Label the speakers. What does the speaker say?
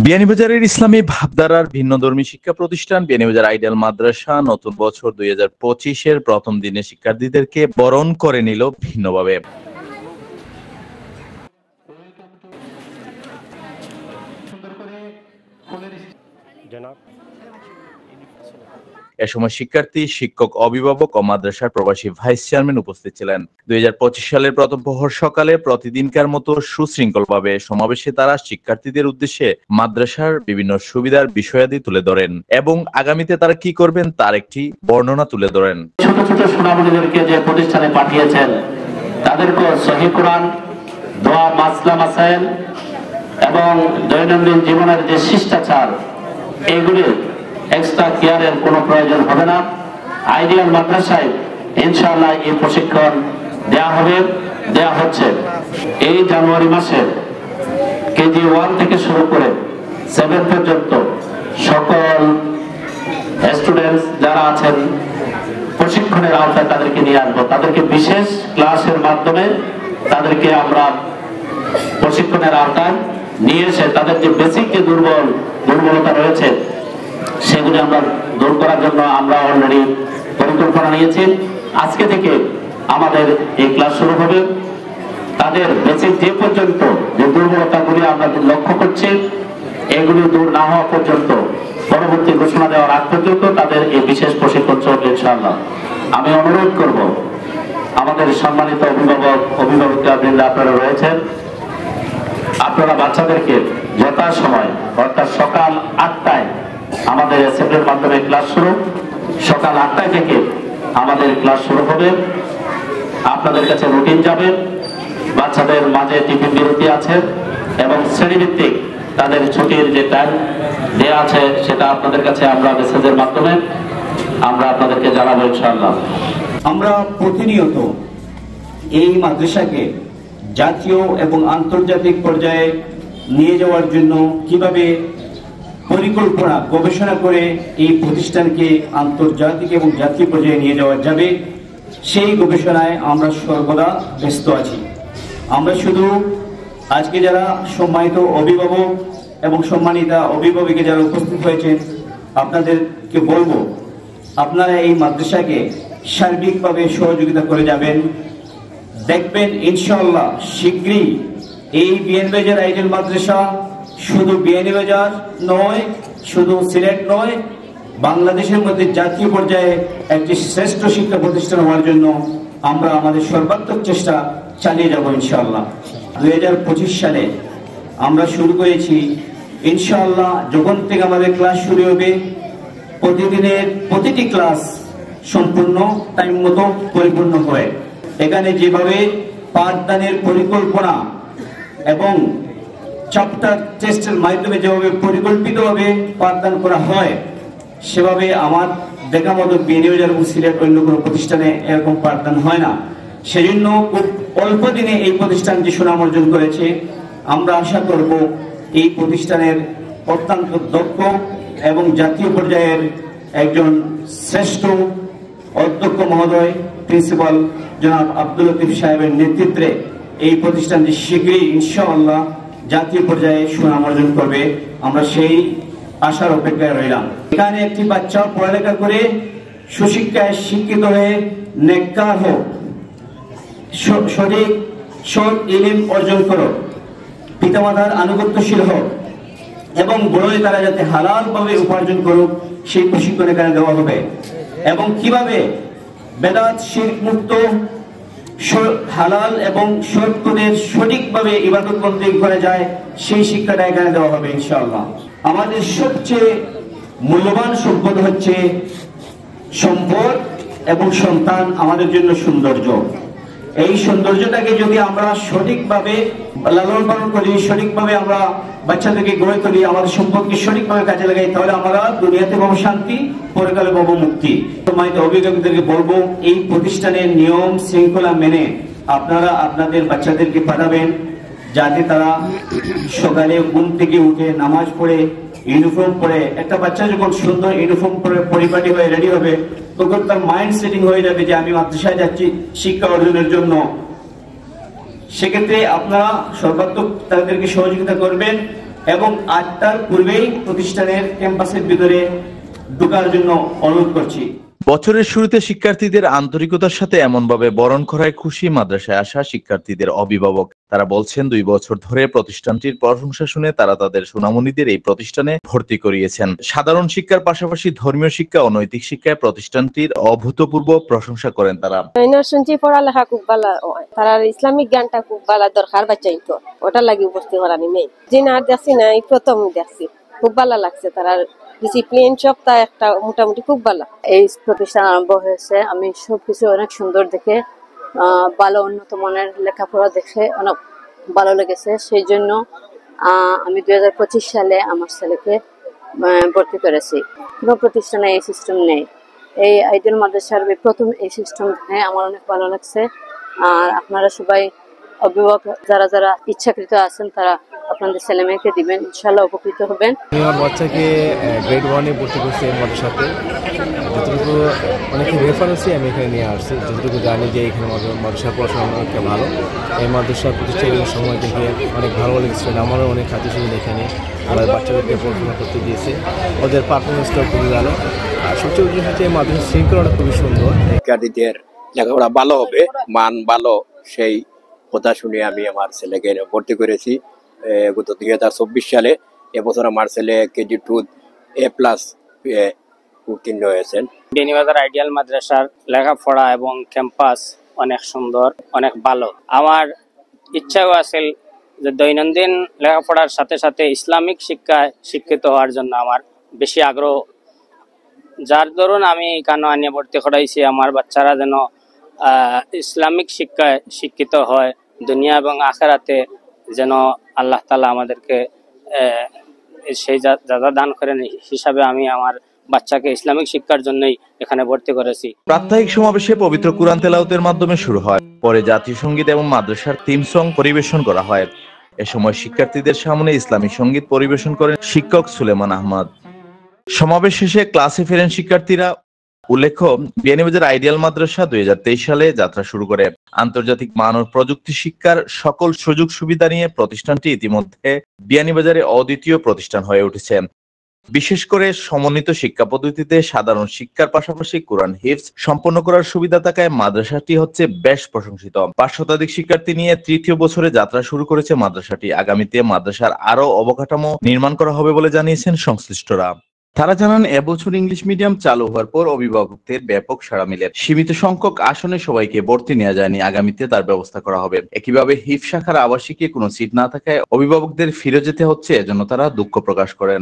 Speaker 1: বিয়ানীবাজারের ইসলামী ভাবধারার ভিন্নধর্মী শিক্ষা প্রতিষ্ঠান বিয়ানীবাজার আইডিয়াল মাদ্রাসা নতুন বছর 2025-এর প্রথম দিনে শিক্ষার্থীদেরকে বরণ করে নিল ভিন্নভাবে। এ সময় শিক্ষার্থী, শিক্ষক, অভিভাবক ও মাদ্রাসার প্রবাসী ভাইস চেয়ারম্যান উপস্থিত ছিলেন। 2025 সালের প্রথম প্রহর সকালে প্রতিদিনকার মতো সুশৃঙ্খলভাবে সমাবেশে তারা শিক্ষার্থীদের উদ্দেশ্যে মাদ্রাসার বিভিন্ন সুবিধার বিষয়াদি তুলে ধরেন এবং আগামীতে তারা কি করবেন তার একটি বর্ণনা তুলে ধরেন।
Speaker 2: ছোট ছোট সোনামণিদেরকে যে প্রতিষ্ঠানে পাঠিয়েছেন তাদেরকে সহিহ কোরআন, দোয়া, মাসলা মাসাইল এবং দৈনন্দিন জীবনের যে শিষ্টাচার, এইগুলি এক্সট্রা কেয়ারের কোনো প্রয়োজন হবে না। আইডিয়াল মাদ্রাসায় ইনশাআল্লাহ এই প্রশিক্ষণ দেয়া হচ্ছে। এই জানুয়ারি মাসে কেজি 1 থেকে শুরু করে 7 পর্যন্ত সকল স্টুডেন্টস যারা আছেন প্রশিক্ষণের আওতায় তাদেরকে নিয়ে আসবো। তাদেরকে বিশেষ ক্লাসের মাধ্যমে তাদেরকে আমরা প্রশিক্ষণের আওতায় নিয়ে এসে তাদের যে বেসিক যে দুর্বলতা রয়েছে সেগুলি আমরা দূর করার জন্য আমরা অলরেডি পরিকল্পনা নিয়েছি। আজকে থেকে আমাদের এই ক্লাস শুরু হবে। তাদের বেসিক যে পর্যন্ত যে দুর্বলতাগুলি আমরা লক্ষ্য করছি এগুলি দূর না হওয়া পর্যন্ত, পরবর্তী ঘোষণা দেওয়ার আগ পর্যন্ত তাদের এই বিশেষ প্রশিক্ষণ চলবে ইনশাআল্লাহ। আমি অনুরোধ করব আমাদের সম্মানিত অভিভাবকবৃন্দ আপনারা রয়েছেন, আপনারা বাচ্চাদেরকে যথাসময় অর্থাৎ সকাল 8টায় আমাদের অ্যাসেম্বলির মাধ্যমে ক্লাস শুরু, সকাল 8টায় থেকে আমাদের ক্লাস শুরু হবে। আপনাদের কাছে রুটিন যাবে, বাচ্চাদের মাঝে টিফিন বিরতি আছে এবং শ্রেণীভিত্তিক তাদের ছুটির যে টাইম দেওয়া আছে সেটা আপনাদের কাছে আমরা মেসেজের মাধ্যমে আমরা আপনাদেরকে জানাবো ইনশাআল্লাহ।
Speaker 3: আমরা প্রতিনিয়ত এই মাদ্রাসাকে জাতীয় এবং আন্তর্জাতিক পর্যায়ে নিয়ে যাওয়ার জন্য কিভাবে পরিকল্পনা গবেষণা করে এই প্রতিষ্ঠানকে আন্তর্জাতিক এবং জাতীয় পর্যায়ে নিয়ে যাওয়া যাবে সেই গবেষণায় আমরা সর্বদা ব্যস্ত আছি। আমরা শুধু আজকে যারা সম্মানিত অভিভাবক এবং সম্মানিতা অভিভাবকে যারা উপস্থিত হয়েছেন আপনাদেরকে বলবো আপনারা এই মাদ্রাসাকে সার্বিকভাবে সহযোগিতা করে যাবেন। দেখবেন ইনশাআল্লাহ শীঘ্রই এই বিয়ানীবাজার আইডিয়াল মাদ্রাসা শুধু বিয়ানীবাজার নয়, শুধু সিলেট নয়, বাংলাদেশের মধ্যে জাতীয় পর্যায়ে একটি শ্রেষ্ঠ শিক্ষা প্রতিষ্ঠান হওয়ার জন্য আমরা আমাদের সর্বাত্মক চেষ্টা চালিয়ে যাব ইনশাআল্লাহ। 2025 সালে আমরা শুরু করেছি ইনশাআল্লাহ। যখন থেকে আমাদের ক্লাস শুরু হবে প্রতিদিনের প্রতিটি ক্লাস সম্পূর্ণ টাইম মতো পরিপূর্ণ হয়। এখানে যেভাবে পাঠদানের পরিকল্পনা এবং চ্যাপ্টার টেস্টের মাধ্যমে যেভাবে পরিকল্পিতভাবে পাঠদান করা হয় সেভাবে আমার দেখা মতো বিয়ানীবাজার এবং সিলেট অন্য কোনো প্রতিষ্ঠানে এরকম পাঠদান হয় না। সেজন্য খুব অল্প দিনে এই প্রতিষ্ঠান যে সুনাম অর্জন করেছে, আমরা আশা করব এই প্রতিষ্ঠানের অত্যন্ত দক্ষ এবং জাতীয় পর্যায়ের একজন শ্রেষ্ঠ অধ্যক্ষ মহোদয় প্রিন্সিপাল জনাব আব্দুল লতিফ সাহেবের নেতৃত্বে এই প্রতিষ্ঠানটি শীঘ্রই ইনশাআল্লাহ জাতীয় পর্যায়ে সুনাম অর্জন করবে। আমরা সেই আশার অপেক্ষায় রইলাম। এখানে একটি বাচ্চা পড়ালেখা করে সুশিক্ষায় শিক্ষিত হয়ে নেককার হোক, সঠিক সৎ ইলম অর্জন করো, পিতামাতার আনুগত্যশীল হোক এবং বড়ই তারা যাতে হালাল ভাবে উপার্জন করুক সেই প্রশিক্ষণ এখানে দেওয়া হবে। এবং কিভাবে বেদাত শিরক মুক্ত হালাল এবং সৎ পথে সঠিকভাবে ইবাদত বন্দেগী করা যায় সেই শিক্ষাটা এখানে দেওয়া হবে ইনশাআল্লাহ। আমাদের সবচেয়ে মূল্যবান সম্পদ হচ্ছে সম্পদ এবং সন্তান আমাদের জন্য সৌন্দর্য। এই সৌন্দর্যটাকে যদি আমরা সঠিকভাবে লালন পালন করি, সঠিকভাবে আমরা বাচ্চাদেরকে গড়ে তুলি, আমাদের সম্পদকে সঠিকভাবে কাজে লাগাই, তাহলে আমরা দুনিয়াতে পাবো শান্তি, পরকালে পাবো মুক্তি। সম্মানিত অভিভাবকদেরকে বলবো, এই প্রতিষ্ঠানের নিয়ম শৃঙ্খলা মেনে আপনারা আপনাদের বাচ্চাদেরকে পাঠাবেন, যাতে তারা সকালে ঘুম থেকে উঠে নামাজ পড়ে ইউনিফর্ম পরে, একটা বাচ্চা যখন সুন্দর ইউনিফর্ম পরে পরিপাটি হয়ে রেডি হবে, তখন তার মাইন্ড সেটিং হয়ে যাবে যে আমি মাদ্রাসায় যাচ্ছি শিক্ষা অর্জনের জন্য। সেক্ষেত্রে আপনারা সর্বাত্মক তাদেরকে সহযোগিতা করবেন এবং 8টার পূর্বেই প্রতিষ্ঠানের ক্যাম্পাসের ভিতরে ঢোকার জন্য অনুরোধ করছি।
Speaker 1: বছরের শুরুতে শিক্ষার্থীদের আন্তরিকতার সাথে এমনভাবে বরণ করায় খুশি মাদ্রাসায় আসা শিক্ষার্থীদের অভিভাবক। তারা বলছেন 2 বছর ধরে প্রতিষ্ঠানটির প্রশংসা শুনে তারা তাদের সোনামণিদের এই প্রতিষ্ঠানে ভর্তি করিয়েছেন। সাধারণ শিক্ষার পাশাপাশি ধর্মীয় শিক্ষা ও নৈতিক শিক্ষায় প্রতিষ্ঠানটির অভূতপূর্ব প্রশংসা করেন তারা।
Speaker 4: শুনছি পড়ালেখা খুব ভালো হয়, তারা ইসলামিক জ্ঞানটা খুব ভালো দরকার বাচ্চাই তো, ওটা লাগি উপস্থিত করানি মেয়ে যে না দেখছি না, এই প্রথম দেখছি, খুব ভালো লাগছে। তারা ডিসিপ্লিন সবটা একটা মোটামুটি খুব ভালো।
Speaker 5: এই প্রতিষ্ঠান আরম্ভ হয়েছে, আমি সবকিছু অনেক সুন্দর দেখে, ভালো উন্নত মানের লেখাপড়া দেখে অনেক ভালো লেগেছে। সেই জন্য আমি 2025 সালে আমার ছেলেকে ভর্তি করেছি। কোনো প্রতিষ্ঠানে এই সিস্টেম নেই, এই আইডিয়াল মাদ্রাসার প্রথম এই সিস্টেম দেখে আমার অনেক ভালো লাগছে। আর আপনারা সবাই অভিভাবক যারা যারা ইচ্ছাকৃত আছেন তারা আপনাদের ছেলে মেয়েকে দিবেন, ইনশাআল্লাহ উপকৃত হবেন।
Speaker 6: আমি আমার বাচ্চাকে গ্রেড 1-এ ভর্তি করছি এই মাদ্রাসাতে। যতটুকু অনেকে রেফারেন্সে আমি এখানে নিয়ে আসছি, যতটুকু জানি যে এখানে মাদ্রাসার পড়াশোনা অনেকটা ভালো। এই মাদ্রাসা প্রতিষ্ঠানের সময় থেকে অনেক ভালো লেগেছে, আমারও অনেক আত্মীয় এখানে আমার বাচ্চাদেরকে পড়াশোনা করতে দিয়েছে, ওদের পারফরমেন্সটাও খুবই ভালো। আর সবচেয়ে উদ্দেশ্য হচ্ছে এই মাদ্রাসার শৃঙ্খলাটা খুবই সুন্দর।
Speaker 7: শিক্ষার্থীদের লেখাপড়া ভালো হবে, মান ভালো, সেই কথা শুনে আমি আমার ছেলেকে ভর্তি করেছি গত 2024 সালে। এবছর আমার ছেলে কেজি 2 A+ উত্তীর্ণ হয়েছেন।
Speaker 8: বিয়ানীবাজার আইডিয়াল মাদ্রাসার লেখাপড়া এবং ক্যাম্পাস অনেক সুন্দর, অনেক ভালো। আমার ইচ্ছাও আছে যে দৈনন্দিন লেখাপড়ার সাথে সাথে ইসলামিক শিক্ষায় শিক্ষিত হওয়ার জন্য আমার বেশি আগ্রহ, যার দরুন আমি এখানে আনিয়ে ভর্তি করাইছি। আমার বাচ্চারা যেন ইসলামিক শিক্ষায় শিক্ষিত হয়, দুনিয়া এবং আখিরাতে যেন আল্লাহ তাআলা আমাদেরকে সেই যাজা দান করেন হিসাবে আমি আমার বাচ্চাকে ইসলামিক শিক্ষার জন্যই এখানে ভর্তি করেছি।
Speaker 1: প্রাত্যহিক সমাবেশে পবিত্র কুরআন তেলাওয়াতের মাধ্যমে শুরু হয়, পরে জাতীয় সঙ্গীত এবং মাদ্রাসার থিম সং পরিবেশন করা হয়। এ সময় শিক্ষার্থীদের সামনে ইসলামী সঙ্গীত পরিবেশন করেন শিক্ষক সুলেমান আহমদ। সমাবেশ শেষে ক্লাসে ফেরেন শিক্ষার্থীরা। উল্লেখ্য, বিয়ানীবাজার আইডিয়াল মাদ্রাসা 2023 সালে যাত্রা শুরু করে। আন্তর্জাতিক মান ও প্রযুক্তি শিক্ষার সকল সুযোগ সুবিধা নিয়ে প্রতিষ্ঠানটি ইতিমধ্যে বিয়ানীবাজারে অদ্বিতীয় প্রতিষ্ঠান হয়ে উঠেছে। বিশেষ করে সমন্বিত শিক্ষা পদ্ধতিতে সাধারণ শিক্ষার পাশাপাশি কোরআন হিফজ সম্পন্ন করার সুবিধা থাকায় মাদ্রাসাটি হচ্ছে বেশ প্রশংসিত। 5 শতাধিক শিক্ষার্থী নিয়ে 3য় বছরে যাত্রা শুরু করেছে মাদ্রাসাটি। আগামীতে মাদ্রাসার আরো অবকাঠামো নির্মাণ করা হবে বলে জানিয়েছেন সংশ্লিষ্টরা। তারা জানান, এবছর ইংলিশ মিডিয়াম চালু হওয়ার পর অভিভাবকদের ব্যাপক সাড়া মিলে। সীমিত সংখ্যক আসনে সবাইকে ভর্তি নেওয়া যায়নি, আগামীতে তার ব্যবস্থা করা হবে। একইভাবে হিফজ শাখার আবাসিকে কোনো সিট না থাকায় অভিভাবকদের ফিরে যেতে হচ্ছে, এজন্য তারা দুঃখ প্রকাশ করেন।